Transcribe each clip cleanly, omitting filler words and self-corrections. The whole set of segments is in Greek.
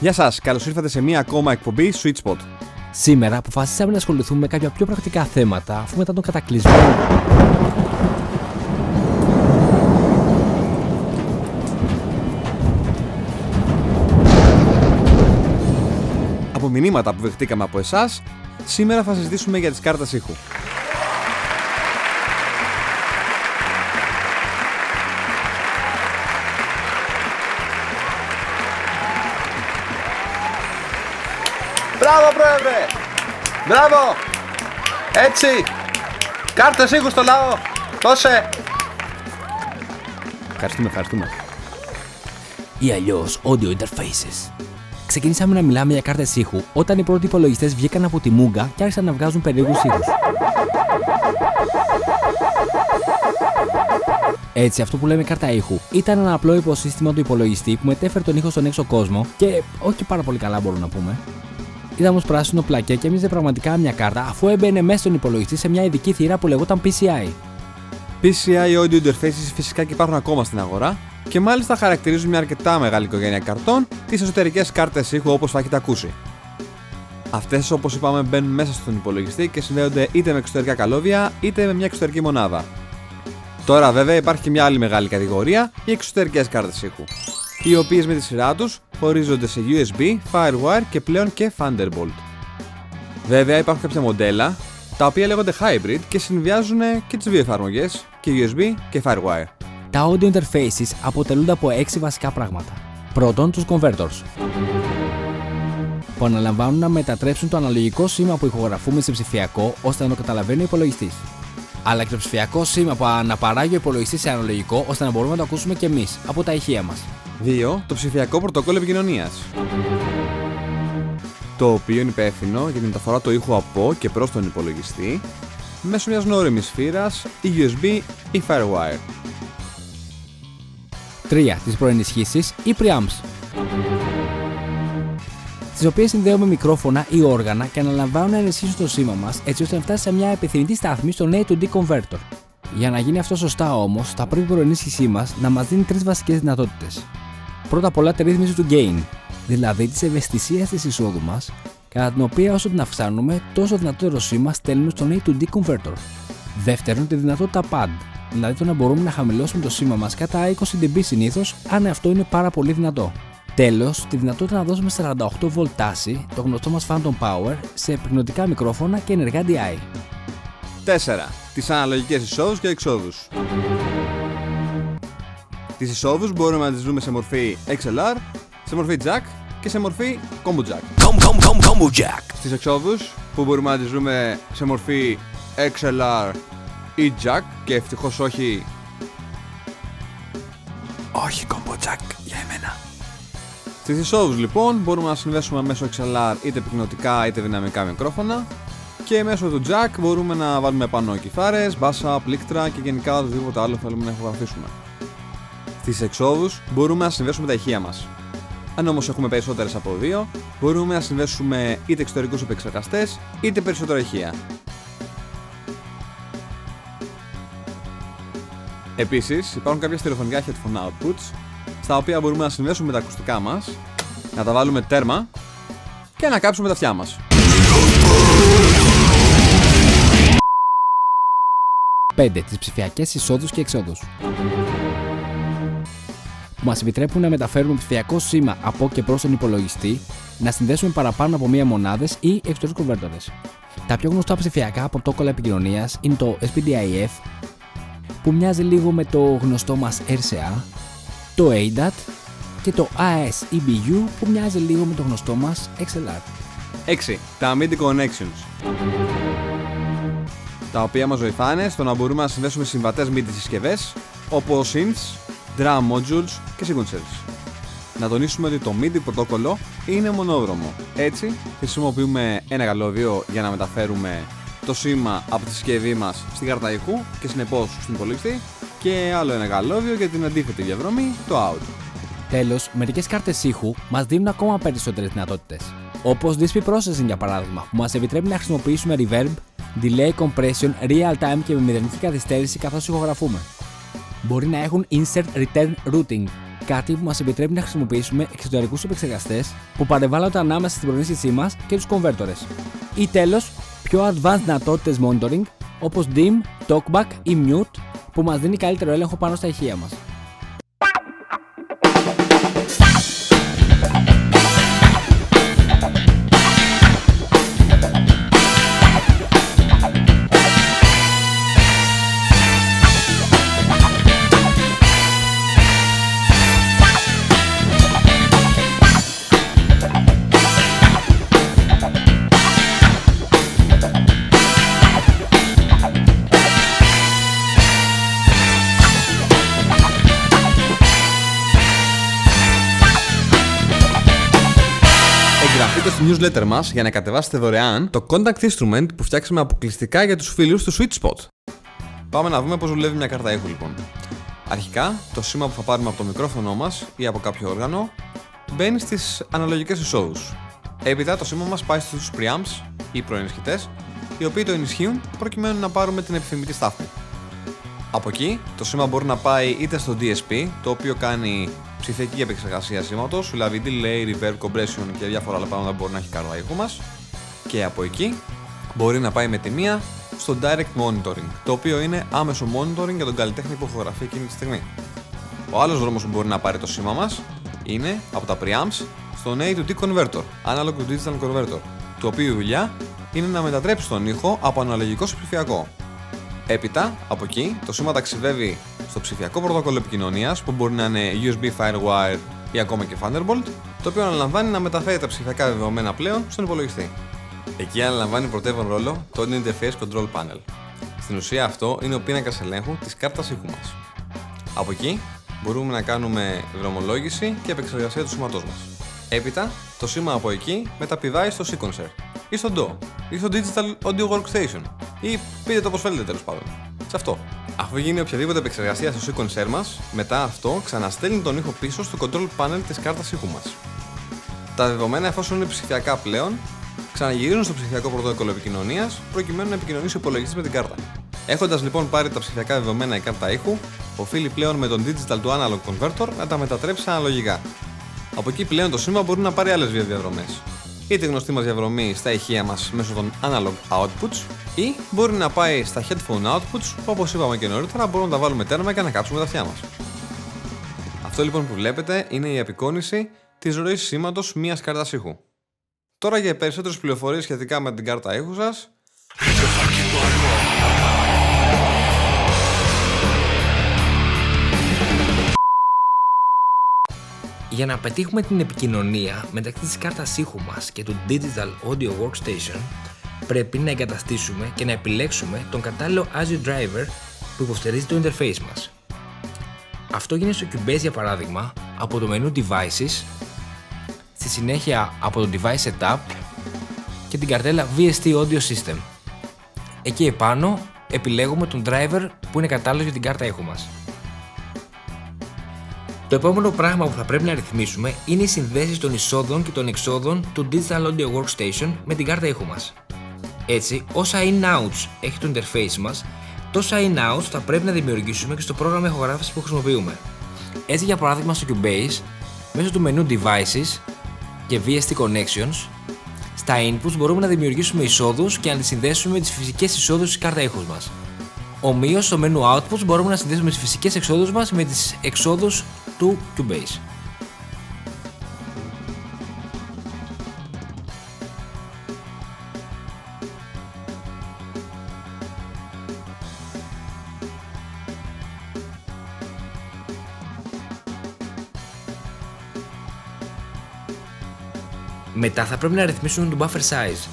Γεια σας, καλώς ήρθατε σε μία ακόμα εκπομπή Sweet Spot. Σήμερα αποφασίσαμε να ασχοληθούμε με κάποια πιο πρακτικά θέματα, αφού μετά τον κατακλυσμό. Από μηνύματα που δεχτήκαμε από εσάς, σήμερα θα συζητήσουμε για τις κάρτες ήχου. Μπράβο, Πρόεδρε! Μπράβο! Έτσι! Κάρτες ήχου στο λαό! Δώσε! Ευχαριστούμε. Ή αλλιώς audio interfaces. Ξεκινήσαμε να μιλάμε για κάρτες ήχου όταν οι πρώτοι υπολογιστές βγήκαν από τη μούγκα και άρχισαν να βγάζουν περίεργους ήχους. Έτσι, αυτό που λέμε κάρτα ήχου ήταν ένα απλό υποσύστημα του υπολογιστή που μετέφερε τον ήχο στον έξω κόσμο και όχι πάρα πολύ καλά μπορούμε να πούμε. Ήταν όμως πράσινο πλακέ και έμοιαζε πραγματικά μια κάρτα αφού έμπαινε μέσα στον υπολογιστή σε μια ειδική θύρα που λεγόταν PCI. PCI audio interfaces φυσικά και υπάρχουν ακόμα στην αγορά και μάλιστα χαρακτηρίζουν μια αρκετά μεγάλη οικογένεια καρτών, τις εσωτερικές κάρτες ήχου όπως θα έχετε ακούσει. Αυτές, όπως είπαμε, μπαίνουν μέσα στον υπολογιστή και συνδέονται είτε με εξωτερικά καλώδια είτε με μια εξωτερική μονάδα. Τώρα, βέβαια, υπάρχει και μια άλλη μεγάλη κατηγορία, οι εξωτερικές κάρτες ήχου, οι οποίες με τη σειρά τους χωρίζονται σε USB, Firewire και πλέον και Thunderbolt. Βέβαια, υπάρχουν κάποια μοντέλα τα οποία λέγονται Hybrid και συνδυάζουν και τις δύο εφαρμογές, και USB και Firewire. Τα audio interfaces αποτελούνται από 6 βασικά πράγματα. Πρώτον, τους converters, που αναλαμβάνουν να μετατρέψουν το αναλογικό σήμα που ηχογραφούμε σε ψηφιακό ώστε να το καταλαβαίνει ο υπολογιστής. Αλλά και το ψηφιακό σήμα που αναπαράγει ο υπολογιστής σε αναλογικό ώστε να μπορούμε να το ακούσουμε κι εμείς από τα ηχεία μας. 2. Το ψηφιακό πρωτόκολλο επικοινωνίας, το οποίο είναι υπεύθυνο για τη μεταφορά του ήχου από και προς τον υπολογιστή μέσω μιας νόριμης σφύρας ή USB ή Firewire. 3. Τις προενισχύσεις ή preamps, τις οποίες συνδέουμε μικρόφωνα ή όργανα και αναλαμβάνουν να ενισχύσουν το σήμα μας έτσι ώστε να φτάσει σε μια επιθυμητή στάθμη στο A to D converter. Για να γίνει αυτό σωστά όμως, θα πρέπει η προενίσχυσή μας να μας δίνει 3 βασικές δυνατότητες. Πρώτα απ' όλα τη ρύθμιση του gain, δηλαδή της ευαισθησίας της εισόδου μας, κατά την οποία όσο την αυξάνουμε, τόσο δυνατότερο σήμα στέλνουμε στον A to D converter. Δεύτερον, τη δυνατότητα pad, δηλαδή το να μπορούμε να χαμηλώσουμε το σήμα μας κατά 20 dB συνήθως, αν αυτό είναι πάρα πολύ δυνατό. Τέλος, τη δυνατότητα να δώσουμε 48V τάση, το γνωστό μας phantom power, σε επικοινωνικά μικρόφωνα και ενεργά DI. 4. Τις αναλογικές εισόδους και εξόδους. Τις εισόδους μπορούμε να τις δούμε σε μορφή XLR, σε μορφή jack και σε μορφή combo jack. Combo jack. Στις εξόδους που μπορούμε να τις δούμε σε μορφή XLR ή jack και ευτυχώς όχι combo jack για εμένα. Στις εισόδους λοιπόν μπορούμε να συνδέσουμε μέσω XLR είτε πυκνοτικά είτε δυναμικά μικρόφωνα και μέσω του jack μπορούμε να βάλουμε πάνω κιθάρες, μπάσα, πλήκτρα και γενικά οτιδήποτε άλλο θέλουμε να ηχογραφήσουμε. Στις εξόδους μπορούμε να συνδέσουμε τα ηχεία μας. Αν όμως έχουμε περισσότερες από 2, μπορούμε να συνδέσουμε είτε εξωτερικούς επεξεργαστές είτε περισσότερα ηχεία. Επίσης υπάρχουν κάποια στερεοφωνικά headphone outputs στα οποία μπορούμε να συνδέσουμε τα ακουστικά μας, να τα βάλουμε τέρμα και να κάψουμε τα αυτιά μας. 5. Τις ψηφιακές εισόδους και εξόδους, που μας επιτρέπουν να μεταφέρουμε ψηφιακό σήμα από και προς τον υπολογιστή, να συνδέσουμε παραπάνω από μία μονάδες ή εξωτερικούς converters. Τα πιο γνωστά ψηφιακά πρωτόκολλα επικοινωνίας είναι το SPDIF, που μοιάζει λίγο με το γνωστό μας RCA, το ADAT και το AS-EBU που μοιάζει λίγο με το γνωστό μας XLR. 6. Τα MIDI connections, τα οποία μας βοηθάνε στο να μπορούμε να συνδέσουμε συμβατές MIDI συσκευές όπως synths, drum modules και sequencers. Να τονίσουμε ότι το MIDI πρωτόκολλο είναι μονόδρομο. Έτσι χρησιμοποιούμε ένα καλώδιο για να μεταφέρουμε το σήμα από τη συσκευή μας στην κάρτα ήχου και συνεπώς στην υπολογιστή και άλλο ένα καλώδιο για την αντίθετη διαδρομή, το out. Τέλος, μερικές κάρτες ήχου μας δίνουν ακόμα περισσότερες δυνατότητες, όπως DSP Processing για παράδειγμα, που μας επιτρέπει να χρησιμοποιήσουμε reverb, delay compression, real time και με μηδενική καθυστέρηση καθώς ηχογραφούμε. Μπορεί να έχουν insert return routing, κάτι που μας επιτρέπει να χρησιμοποιήσουμε εξωτερικούς επεξεργαστές που παρεμβάλλονται ανάμεσα στην προνήσιασή μας και τους converters. Ή τέλος, πιο advanced δυνατότητες monitoring όπως dim, talkback ή mute που μας δίνει καλύτερο έλεγχο πάνω στα ηχεία μας. Εγγραφείτε στο newsletter μας για να κατεβάσετε δωρεάν το Contact Instrument που φτιάξαμε αποκλειστικά για τους φίλους του Sweet Spot. Πάμε να δούμε πώς δουλεύει μια κάρτα ήχου λοιπόν. Αρχικά, το σήμα που θα πάρουμε από το μικρόφωνο μας ή από κάποιο όργανο μπαίνει στις αναλογικές εισόδους. Έπειτα το σήμα μας πάει στους preamps ή προενισχυτές, οι οποίοι το ενισχύουν προκειμένου να πάρουμε την επιθυμητή στάθμη. Από εκεί, το σήμα μπορεί να πάει είτε στο DSP, το οποίο κάνει ψηφιακή επεξεργασία σήματος, δηλαδή delay, reverb, compression και διάφορα άλλα πράγματα που μπορεί να έχει κάρτα ήχου μας, και από εκεί μπορεί να πάει με τη μία στο direct monitoring, το οποίο είναι άμεσο monitoring για τον καλλιτέχνη που ηχογραφεί εκείνη τη στιγμή. Ο άλλος δρόμος που μπορεί να πάρει το σήμα μας είναι από τα preamps στον A to D converter, analog to digital converter, το οποίο η δουλειά είναι να μετατρέψει τον ήχο από αναλογικό σε ψηφιακό. Έπειτα, από εκεί, το σήμα ταξιδεύει στο ψηφιακό πρωτόκολλο επικοινωνίας που μπορεί να είναι USB Firewire ή ακόμα και Thunderbolt, το οποίο αναλαμβάνει να μεταφέρει τα ψηφιακά δεδομένα πλέον στον υπολογιστή. Εκεί αναλαμβάνει πρωτεύον ρόλο το Interface Control Panel. Στην ουσία αυτό είναι ο πίνακας ελέγχου της κάρτας ήχου μας. Από εκεί μπορούμε να κάνουμε δρομολόγηση και επεξεργασία του σήματός μας. Έπειτα, το σήμα από εκεί μεταπηδάει στο sequencer ή στο DAW ή στο Digital Audio Workstation ή πείτε το όπως θέλετε τέλος πάντων. Σε αυτό. Αφού γίνει οποιαδήποτε επεξεργασία στο sequencer μας, μετά αυτό ξαναστέλνει τον ήχο πίσω στο control panel της κάρτας ήχου μας. Τα δεδομένα, εφόσον είναι ψηφιακά πλέον, ξαναγυρίζουν στο ψηφιακό πρωτόκολλο επικοινωνίας προκειμένου να επικοινωνήσει ο υπολογιστής με την κάρτα. Έχοντας λοιπόν πάρει τα ψηφιακά δεδομένα η κάρτα ήχου, οφείλει πλέον με τον digital του analog converter να τα μετατρέψει αναλογικά. Από εκεί πλέον το σήμα μπορεί να πάρει άλλες δύο διαδρομές. Είτε γνωστή μας διαδρομή στα ηχεία μας μέσω των analog outputs, ή μπορεί να πάει στα headphone outputs που, όπως είπαμε και νωρίτερα, μπορούμε να τα βάλουμε τέρμα και να κάψουμε τα αυτιά μας. Αυτό λοιπόν που βλέπετε είναι η απεικόνιση της ροής σήματος μιας κάρτας ήχου. Τώρα για περισσότερες πληροφορίες σχετικά με την κάρτα ήχου σας, Για να πετύχουμε την επικοινωνία μεταξύ της κάρτας ήχου μας και του Digital Audio Workstation, πρέπει να εγκαταστήσουμε και να επιλέξουμε τον κατάλληλο Audio Driver που υποστηρίζει το interface μας. Αυτό γίνεται στο Cubase για παράδειγμα από το μενού Devices, στη συνέχεια από το Device Setup και την καρτέλα VST Audio System. Εκεί επάνω επιλέγουμε τον driver που είναι κατάλληλος για την κάρτα ήχου μας. Το επόμενο πράγμα που θα πρέπει να ρυθμίσουμε είναι οι συνδέσεις των εισόδων και των εξόδων του Digital Audio Workstation με την κάρτα ήχου μας. Έτσι, όσα in-outs έχει το interface μας, τόσα in-outs θα πρέπει να δημιουργήσουμε και στο πρόγραμμα ηχογράφησης που χρησιμοποιούμε. Έτσι, για παράδειγμα, στο Cubase, μέσω του μενού Devices και VST Connections, στα inputs μπορούμε να δημιουργήσουμε εισόδους και να τις συνδέσουμε με τις φυσικές εισόδους της κάρτα ήχους μας. Ομοίως, στο μενού Outputs μπορούμε να συνδέσουμε τις φυσικές εξόδους μας με τις εξόδους του Cubase. Μετά θα πρέπει να ρυθμίσουμε τον buffer size.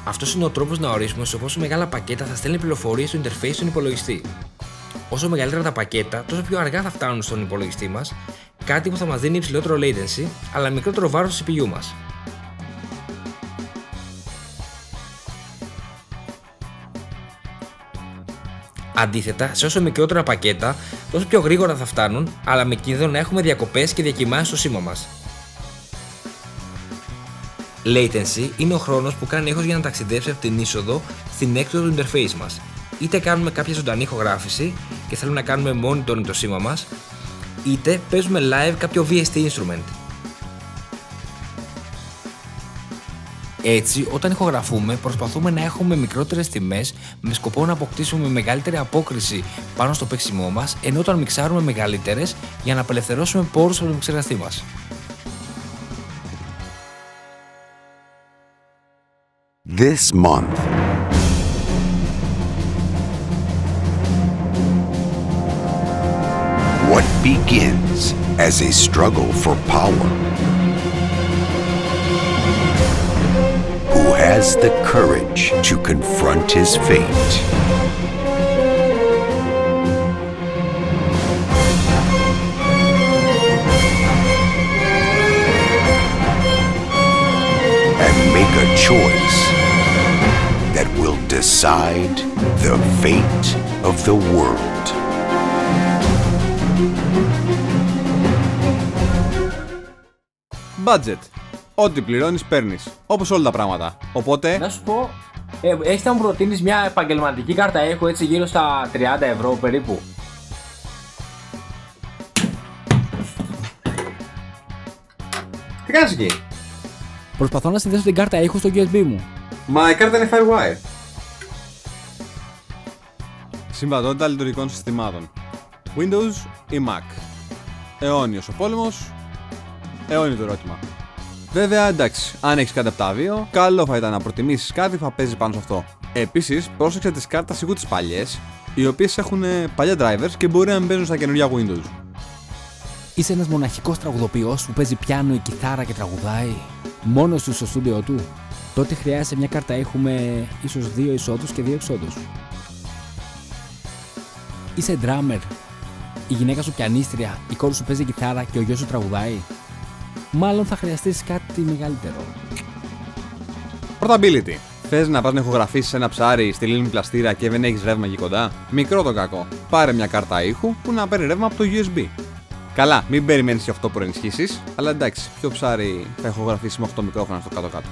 Αυτός είναι ο τρόπος να ορίσουμε σε πόσο μεγάλα πακέτα θα στέλνει πληροφορίες στο interface στον υπολογιστή. Όσο μεγαλύτερα τα πακέτα, τόσο πιο αργά θα φτάνουν στον υπολογιστή μας, κάτι που θα μας δίνει υψηλότερο latency, αλλά μικρότερο βάρος στο CPU μας. Αντίθετα, σε όσο μικρότερα πακέτα, τόσο πιο γρήγορα θα φτάνουν, αλλά με κίνδυνο να έχουμε διακοπές και διακοιμάνσεις στο σήμα μας. Latency είναι ο χρόνος που κάνει ήχος για να ταξιδέψει από την είσοδο στην έξοδο του interface μας. Είτε κάνουμε κάποια ζωντανή ηχογράφηση και θέλουμε να κάνουμε monitoring το σήμα μας, είτε παίζουμε live κάποιο VST instrument. Έτσι, όταν ηχογραφούμε, προσπαθούμε να έχουμε μικρότερες τιμές με σκοπό να αποκτήσουμε μεγαλύτερη απόκριση πάνω στο παίξιμό μας, ενώ όταν μιξάρουμε μεγαλύτερες για να απελευθερώσουμε πόρους από τον επεξεργαστή μας. This month, what begins as a struggle for power? Who has the courage to confront his fate? And make a choice that will decide the fate of the world. Budget. Ό,τι πληρώνεις παίρνεις. Όπως όλα τα πράγματα. Οπότε. Να σου πω, έχεις να μου προτείνεις μια επαγγελματική κάρτα ήχου έτσι γύρω στα 30 ευρώ περίπου? Τι κάνεις εκεί? Προσπαθώ να συνδέσω την κάρτα ήχου στο USB μου. Μα η κάρτα είναι Firewire. Συμβατότητα λειτουργικών συστημάτων. Windows ή Mac. Αιώνιος ο πόλεμος. Αιώνιο το ερώτημα. Βέβαια, εντάξει, αν έχεις κάτι από τα δύο, καλό θα ήταν να προτιμήσεις κάτι που θα παίζει πάνω σε αυτό. Επίσης, πρόσεξε τις κάρτες ήχου τις παλιές, οι οποίες έχουν παλιά drivers και μπορεί να μην παίζουν στα καινούργια Windows. Είσαι ένας μοναχικός τραγουδοποιός που παίζει πιάνο ή κιθάρα και τραγουδάει μόνος του στο στούντιο του. Τότε χρειάζεσαι μια κάρτα ήχου με ίσως 2 εισόδους και 2 εξόδους. Είσαι drummer, η γυναίκα σου πιανίστρια, η κόρη σου παίζει κιθάρα και ο γιος σου τραγουδάει. Μάλλον θα χρειαστείς κάτι μεγαλύτερο. Portability. Θες να πας να ηχογραφήσεις ένα ψάρι στη λίμνη πλαστήρα και δεν έχεις ρεύμα εκεί κοντά? Μικρό το κακό. Πάρε μια κάρτα ήχου που να παίρνει ρεύμα από το USB. Καλά, μην περιμένεις και 8 προενισχύσεις, αλλά εντάξει, ποιο ψάρι θα ηχογραφήσει με 8 μικρόφωνα στο κάτω-κάτω?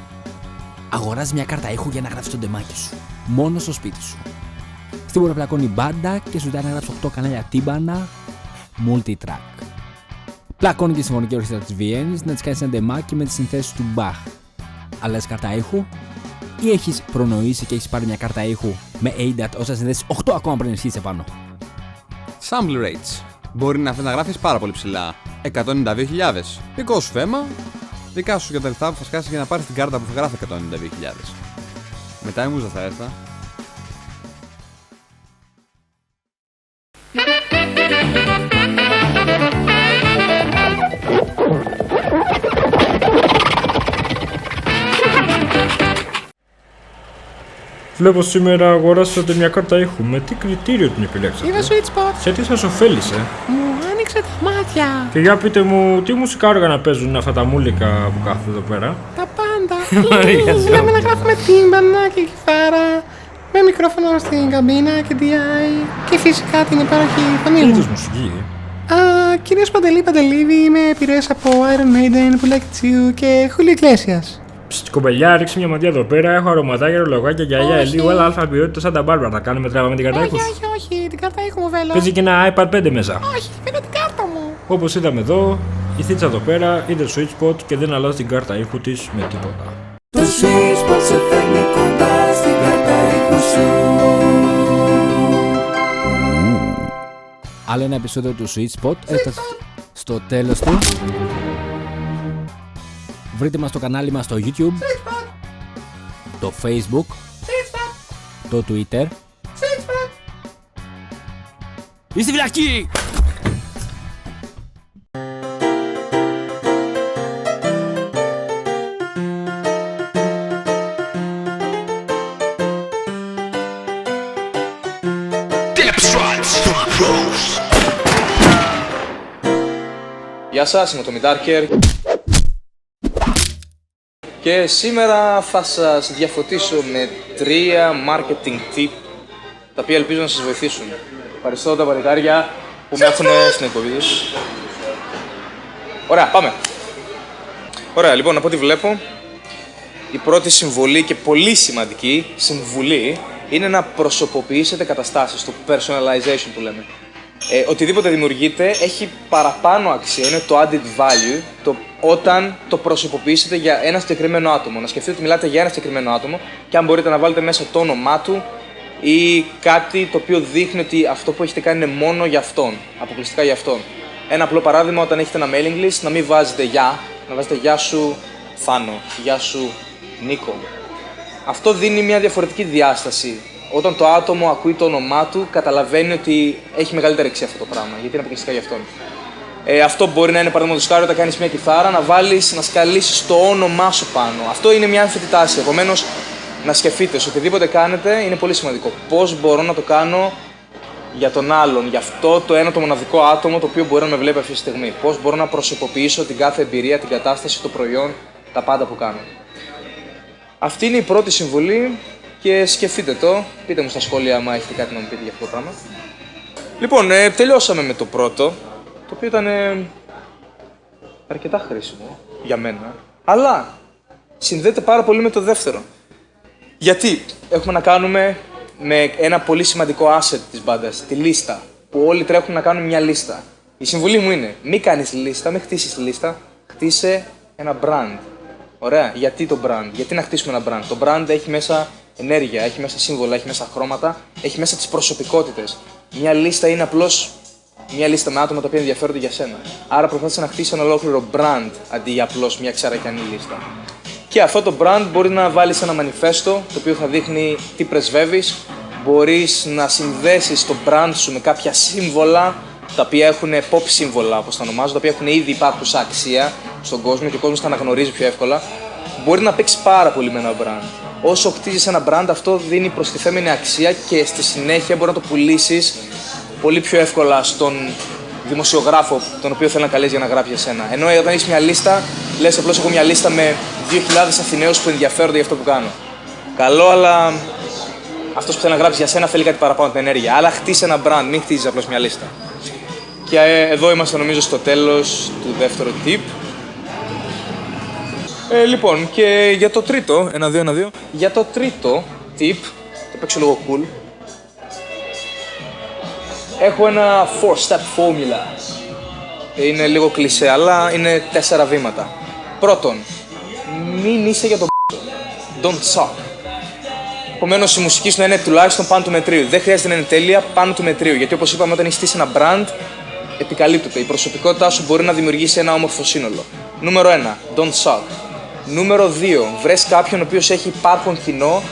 Αγοράζεις μια κάρτα ήχου για να γράψεις το ντεμάκι σου, μόνο στο σπίτι σου. Στην μπορεί να πλακώνει μπάντα και σου ζητάει να γράψεις 8 κανάλια τύμπανα, multi-track. Πλακώνει και η Συμφωνική Ορχήστρα της Βιέννης να της κάνεις ένα ντεμάκι με τις συνθέσεις του Μπαχ. Αλλάζεις κάρτα ήχου ή έχεις προνοήσει και έχεις πάρει μια κάρτα ήχου με ADAT ώστε να συνδέσεις 8 ακόμα προενισχύσεις επάνω? Sample rates. Μπορεί να θες να γράφεις πάρα πολύ ψηλά. 192.000. Δικό σου θέμα. Δικά σου για τα λεφτά που θα σκάσεις για να πάρεις την κάρτα που θα γράφει 192.000. Μετά η μούζα θα έρθει. Βλέπω σήμερα αγοράσατε μια κάρτα ήχου. Με τι κριτήριο την επιλέξατε? Είδα Switch Spot. Σε τι σας ωφέλησε? Μου άνοιξε τα μάτια. Και για πείτε μου, τι μουσικά όργανα παίζουν αυτά τα μούλικα που κάθονται εδώ πέρα? Τα πάντα. Είδαμε να γράφουμε τύμπανα και κιθάρα. Με μικρόφωνο στην καμπίνα και DI. Και φυσικά την υπέροχη φωνή Τι μου. είδους μουσική? Κυρίως Παντελή με επιρροές από Iron Maiden, Black Chew και Julio Iglesias. Κομπελιά, ρίξε μια ματιά εδώ πέρα. Έχω αρωματάκια, ρολογάκια, γυαλιά, λίγο άλλα αλφα ποιότητα σαν τα μπάρμπαρα. Τα κάνουμε τράβα με την κάρτα ήχου. Όχι, την κάρτα ήχου μου βέλο. Παίζει και ένα iPad 5 μέσα. Όχι, φέρε την κάρτα μου. Όπως είδαμε εδώ, η θίτσα εδώ πέρα είδε switch spot και δεν αλλάζει την κάρτα ήχου της με τίποτα. Το switch spot σε φέρνει κοντά στην κάρτα ήχου σου. Άλλο ένα επεισόδιο του Switch Spot έφτασε στο τέλος του. Βρείτε μας στο κανάλι μας στο YouTube, το Facebook, το Twitter. Είστε φυλακοί! Γεια σας, είμαι το Μιντάρκερ και σήμερα θα σας διαφωτίσω με 3 marketing tip τα οποία ελπίζω να σας βοηθήσουν. Ευχαριστώ τα παλικάρια που με έχουν στην εκπομπή τους. Ωραία, πάμε! Ωραία, λοιπόν, από ό,τι βλέπω, η πρώτη συμβολή και πολύ σημαντική συμβουλή είναι να προσωποποιήσετε καταστάσεις, το personalization που λέμε. Οτιδήποτε δημιουργείται έχει παραπάνω αξία, είναι το added value, όταν το προσωποποιήσετε για ένα συγκεκριμένο άτομο. Να σκεφτείτε ότι μιλάτε για ένα συγκεκριμένο άτομο και αν μπορείτε να βάλετε μέσα το όνομά του ή κάτι το οποίο δείχνει ότι αυτό που έχετε κάνει είναι μόνο για αυτόν, αποκλειστικά για αυτόν. Ένα απλό παράδειγμα, όταν έχετε ένα mailing list, να μην βάζετε γεια, να βάζετε γεια σου Θάνο, γεια σου Νίκο. Αυτό δίνει μια διαφορετική διάσταση. Όταν το άτομο ακούει το όνομά του, καταλαβαίνει ότι έχει μεγαλύτερη αξία αυτό το πράγμα, γιατί είναι αποκλειστικά για αυτόν. Αυτό μπορεί να είναι, παραδείγματος χάρη, όταν κάνεις μια κιθάρα, να σκαλίσεις το όνομά σου πάνω. Αυτό είναι μια έμφυτη τάση. Επομένως, να σκεφτείτε, σε οτιδήποτε κάνετε είναι πολύ σημαντικό. Πώς μπορώ να το κάνω για τον άλλον, για αυτό το ένα το μοναδικό άτομο το οποίο μπορεί να με βλέπει αυτή τη στιγμή. Πώς μπορώ να προσωποποιήσω την κάθε εμπειρία, την κατάσταση, το προϊόν, τα πάντα που κάνω. Αυτή είναι η πρώτη συμβουλή και σκεφτείτε το. Πείτε μου στα σχόλια άμα έχετε κάτι να μου πείτε για αυτό το πράγμα. Λοιπόν, τελειώσαμε με το πρώτο, το οποίο ήταν αρκετά χρήσιμο για μένα, αλλά συνδέεται πάρα πολύ με το δεύτερο. Γιατί έχουμε να κάνουμε με ένα πολύ σημαντικό asset της μπάντας, τη λίστα, που όλοι τρέχουν να κάνουν μια λίστα. Η συμβουλή μου είναι, μην κάνεις λίστα, μην χτίσεις λίστα, χτίσε ένα brand. Ωραία, γιατί το brand, γιατί να χτίσουμε ένα brand. Το brand έχει μέσα ενέργεια, έχει μέσα σύμβολα, έχει μέσα χρώματα, έχει μέσα τις προσωπικότητες. Μια λίστα είναι απλώς μια λίστα με άτομα τα οποία ενδιαφέρονται για σένα. Άρα προσπάθησε να χτίσει ένα ολόκληρο brand αντί για απλώς μια ξαρακιανή λίστα. Και αυτό το brand μπορεί να βάλεις ένα μανιφέστο το οποίο θα δείχνει τι πρεσβεύεις. Μπορείς να συνδέσεις το brand σου με κάποια σύμβολα τα οποία έχουν pop σύμβολα, όπως τα ονομάζω, τα οποία έχουν ήδη υπάρχουσα αξία στον κόσμο και ο κόσμος τα αναγνωρίζει πιο εύκολα. Μπορεί να παίξει πάρα πολύ με ένα brand. Όσο χτίζεις ένα brand, αυτό δίνει προστιθέμενη αξία και στη συνέχεια μπορεί να το πουλήσεις πολύ πιο εύκολα στον δημοσιογράφο, τον οποίο θέλει να καλέσει για να γράψει για σένα. Ενώ όταν έχεις μια λίστα, λες απλώς έχω μια λίστα με 2.000 Αθηναίους που ενδιαφέρονται για αυτό που κάνω. Καλό, αλλά αυτός που θέλει να γράψει για σένα θέλει κάτι παραπάνω την ενέργεια. Αλλά χτίσε ένα brand, μην χτίζεις απλώς μια λίστα. Και εδώ είμαστε νομίζω στο τέλος του δεύτερου tip. Λοιπόν, και για το τρίτο, ένα-δύο. Για το τρίτο tip, θα παίξω λίγο cool. Έχω ένα 4-step formula. Είναι λίγο κλισέ, αλλά είναι 4 βήματα. Πρώτον, μην είσαι για το don't suck. Επομένως, η μουσική σου να είναι τουλάχιστον πάνω του μετρίου. Δεν χρειάζεται να είναι τέλεια, πάνω του μετρίου. Γιατί όπως είπαμε, όταν έχεις ένα brand, επικαλύπτεται. Η προσωπικότητά σου μπορεί να δημιουργήσει ένα όμορφο σύνολο. Νούμερο 1, don't suck. Νούμερο 2, βρες κάποιον ο οποίος έχει υπάρχον κοινό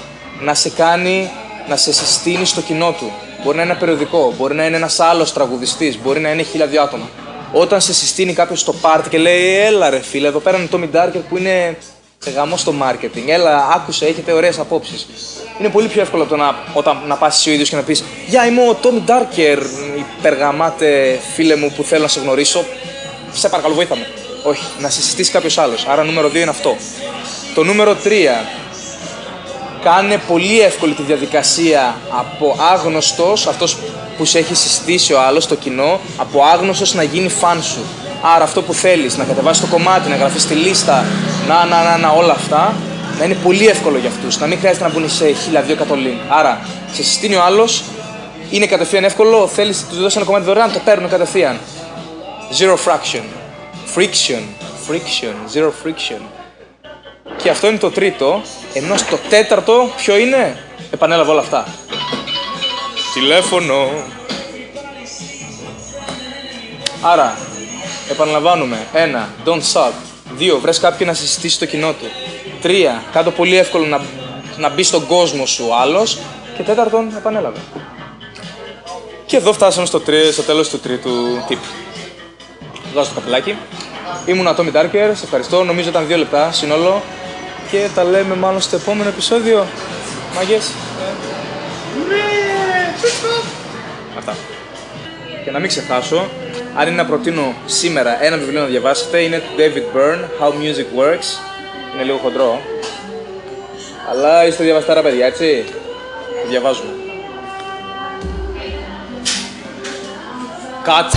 να σε κάνει να σε συστήνει στο κοινό του. Μπορεί να είναι ένα περιοδικό, μπορεί να είναι ένας άλλος τραγουδιστής, μπορεί να είναι 1.002 άτομα. Όταν σε συστήνει κάποιος στο πάρτι και λέει έλα ρε φίλε, εδώ πέρα είναι το Tommy Darker που είναι γαμό στο marketing, έλα άκουσε, έχετε ωραίες απόψεις. Είναι πολύ πιο εύκολο από το όταν να πας εσύ ο ίδιος και να πεις «Γεια, είμαι ο Tommy Darker, υπεργαμάτε φίλε μου που θέλω να σε γνωρίσω, σε παρακαλώ βοήθαμε». Όχι, να σε συστήσει κάποιος άλλος. Άρα νούμερο 2 είναι αυτό. Το νούμερο 3, κάνε πολύ εύκολη τη διαδικασία από άγνωστος, αυτός που σε έχει συστήσει ο άλλος, το κοινό, από άγνωστος να γίνει φαν σου. Άρα αυτό που θέλεις, να κατεβάσεις το κομμάτι, να γραφείς τη λίστα, όλα αυτά, να είναι πολύ εύκολο για αυτούς, να μην χρειάζεται να μπουν σε 1.200 link. Άρα, σε συστήνει ο άλλος, είναι κατευθείαν εύκολο, θέλεις να του δώσεις ένα κομμάτι δωρεάν, το παίρνουν κατευθείαν. Zero fraction. Friction. Zero friction. Και αυτό είναι το τρίτο, ενώ στο τέταρτο ποιο είναι? Επανέλαβα όλα αυτά. Τηλέφωνο. Άρα, επαναλαμβάνουμε. 1. Don't suck. 2. Βρες κάποιον να συστήσει το κοινό του. 3. Κάτω πολύ εύκολο να μπει στον κόσμο σου ο άλλος. Και τέταρτον, επανέλαβε. Και εδώ φτάσαμε στο τέλος του τρίτου tip. Δώσω το καπελάκι. Ήμουν ο Tommy Darker, σε ευχαριστώ. Νομίζω ήταν 2 λεπτά σύνολο. Και τα λέμε μάλλον στο επόμενο επεισόδιο. Μάγκες. Αυτά. Και να μην ξεχάσω, αν είναι να προτείνω σήμερα ένα βιβλίο να διαβάσετε, είναι του David Byrne, How Music Works. Είναι λίγο χοντρό. Αλλά είστε διαβαστάρα παιδιά, έτσι. Διαβάζουμε. Cut.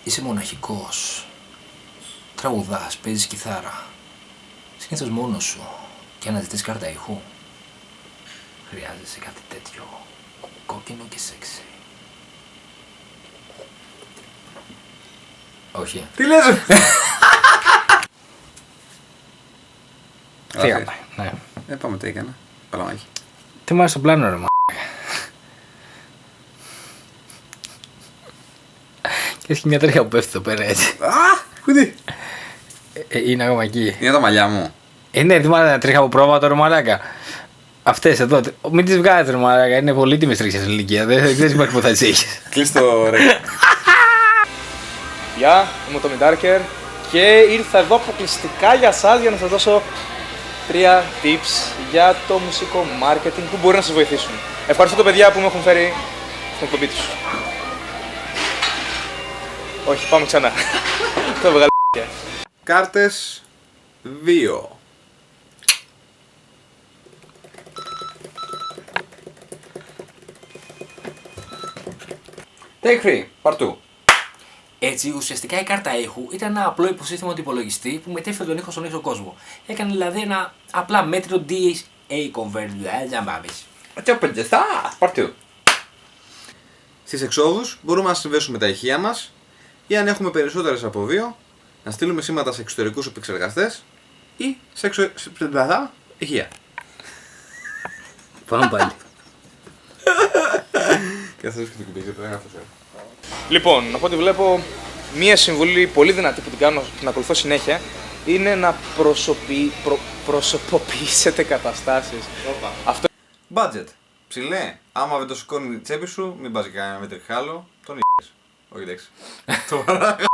Είσαι μοναχικός. Τραγουδάς, παίζεις κιθάρα. Συνήθως μόνος σου και αναζητείς κάρτα ηχού. Χρειάζεσαι κάτι τέτοιο κόκκινο και σεξι. Όχι. Τι λες? Φύγαμε. Ναι. Πάμε τι έκανα. Παλαμάκι. Τι μου άρεσε το πλάνο ρε μα. Και έχει μια τρίχα που πέφτει εδώ πέρα έτσι. Α! Κουτί! Είναι ακόμα εκεί. Είναι τα μαλλιά μου. Είναι έτοιμα ένα τρίχα από πρόβατο ρε μαλάκα. Αυτές εδώ. Μην τις βγάζεις ρε μαλάκα. Είναι πολύτιμες τρίχες στην ηλικία. Δεν ξέρεις μέχρι που θα τις έχεις. Κλείς το ρε. Γεια, είμαι ο Tommy Darker και ήρθα εδώ αποκλειστικά για σας για να σας δώσω 3 tips για το μουσικό marketing που μπορεί να σας βοηθήσουν. Ευχαριστώ τα παιδιά που με έχουν φέρει στην εκπομπή τους. Όχι, πάμε ξανά. Το βγάλω. Κάρτες 2. Take 3, παρτού. Έτσι, ουσιαστικά η κάρτα ήχου ήταν ένα απλό υποσύστημα του υπολογιστή που μετέφερε τον ήχο στον έξω κόσμο. Έκανε δηλαδή ένα απλά μέτριο DA converter. Τι απεντεστά, παρτού. Στις εξόδους μπορούμε να συνδέσουμε τα ηχεία μας ή αν έχουμε περισσότερες από 2 να στείλουμε σήματα σε εξωτερικούς επεξεργαστές ή σε ηχεία. Πάμε πάλι. Και αυτό και το κουμπί, το έγραφα. Λοιπόν, από ό,τι βλέπω, μία συμβουλή πολύ δυνατή που την κάνω, την ακολουθώ συνέχεια, είναι να προσωποποιήσετε καταστάσεις. Αυτό Budget. Ψηλέ, άμα δεν το σηκώνει η τσέπη σου, μην πας κανένα με τριχάλο, τον ή***ες. Όχι εντάξει. Το παράγα.